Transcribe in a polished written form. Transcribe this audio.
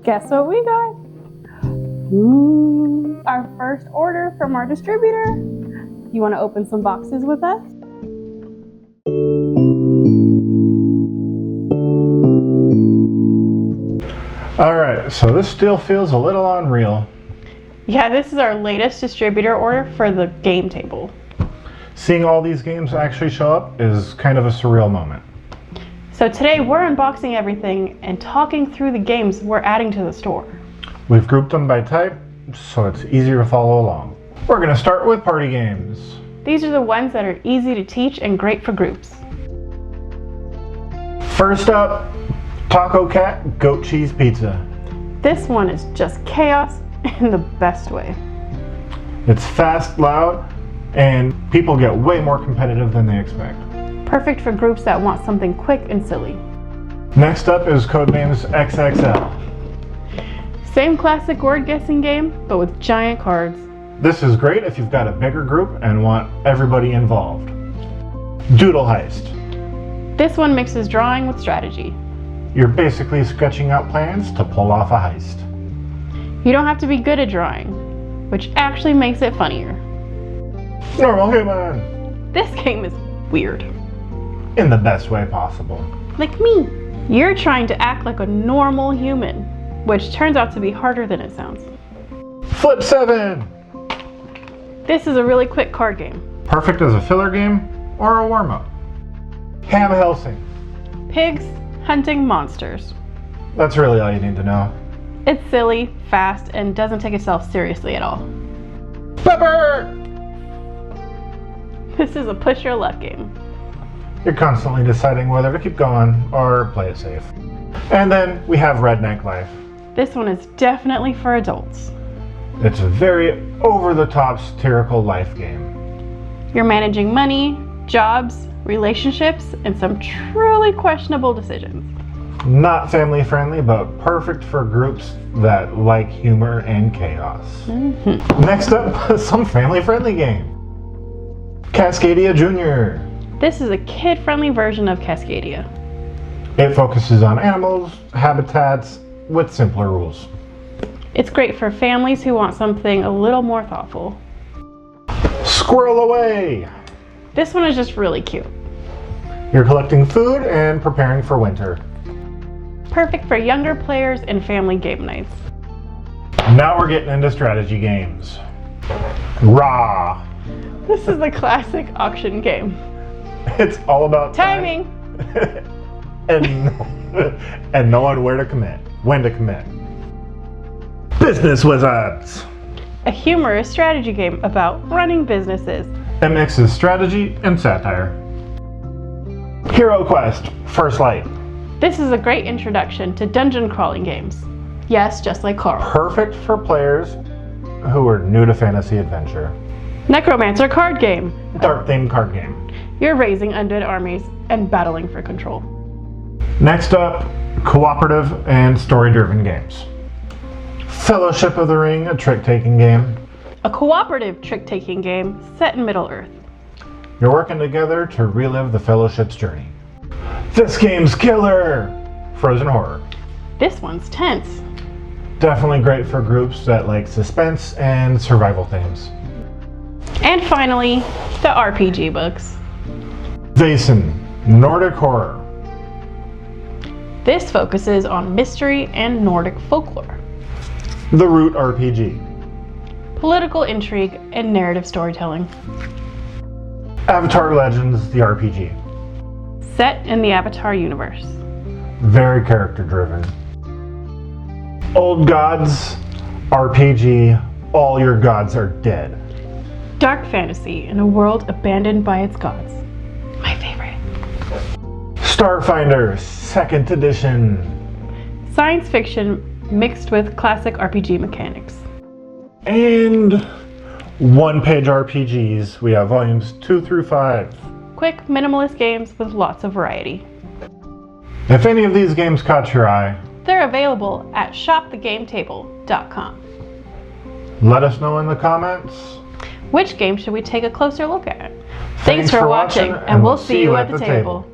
Guess what we got? Ooh, our first order from our distributor. You want to open some boxes with us? All right, so this still feels a little unreal. Yeah, this is our latest distributor order for the game table. Seeing all these games actually show up is kind of a surreal moment. So today we're unboxing everything and talking through the games we're adding to the store. We've grouped them by type, so it's easier to follow along. We're gonna start with party games. These are the ones that are easy to teach and great for groups. First up, Taco Cat Goat Cheese Pizza. This one is just chaos in the best way. It's fast, loud, and people get way more competitive than they expect. Perfect for groups that want something quick and silly. Next up is Codenames XXL. Same classic word guessing game, but with giant cards. This is great if you've got a bigger group and want everybody involved. Doodle Heist. This one mixes drawing with strategy. You're basically sketching out plans to pull off a heist. You don't have to be good at drawing, which actually makes it funnier. Normal human. This game is weird. In the best way possible. Like me. You're trying to act like a normal human, which turns out to be harder than it sounds. Flip 7. This is a really quick card game. Perfect as a filler game or a warm-up. Ham Helsing. Pigs hunting monsters. That's really all you need to know. It's silly, fast, and doesn't take itself seriously at all. Pepper! This is a push your luck game. You're constantly deciding whether to keep going or play it safe. And then we have Redneck Life. This one is definitely for adults. It's a very over-the-top satirical life game. You're managing money, jobs, relationships, and some truly questionable decisions. Not family friendly, but perfect for groups that like humor and chaos. Next up, some family friendly game. Cascadia Jr. This is a kid-friendly version of Cascadia. It focuses on animals, habitats, with simpler rules. It's great for families who want something a little more thoughtful. Squirrel Away. This one is just really cute. You're collecting food and preparing for winter. Perfect for younger players and family game nights. Now we're getting into strategy games. Raw. This is the classic auction game. It's all about timing. and knowing when to commit. Business Wizards. A humorous strategy game about running businesses. It mixes strategy and satire. Hero Quest First Light. This is a great introduction to dungeon crawling games. Yes, just like Carl. Perfect for players who are new to fantasy adventure. Necromancer card game. Dark themed card game. You're raising undead armies and battling for control. Next up, cooperative and story-driven games. Fellowship of the Ring, a trick-taking game. A cooperative trick-taking game set in Middle-earth. You're working together to relive the Fellowship's journey. This game's killer! Frozen Horror. This one's tense. Definitely great for groups that like suspense and survival themes. And finally, the RPG books. Vaesen, Nordic Horror. This focuses on mystery and Nordic folklore. The Root RPG. Political intrigue and narrative storytelling. Avatar Legends, the RPG. Set in the Avatar universe. Very character driven. Old Gods, RPG, all your gods are dead. Dark fantasy in a world abandoned by its gods. My favorite. Starfinder, 2nd edition. Science fiction mixed with classic RPG mechanics. And one-page RPGs. We have volumes 2 through 5. Quick, minimalist games with lots of variety. If any of these games caught your eye, they're available at shopthegametable.com. Let us know in the comments. Which game should we take a closer look at? Thanks for watching, and we'll see you at the table.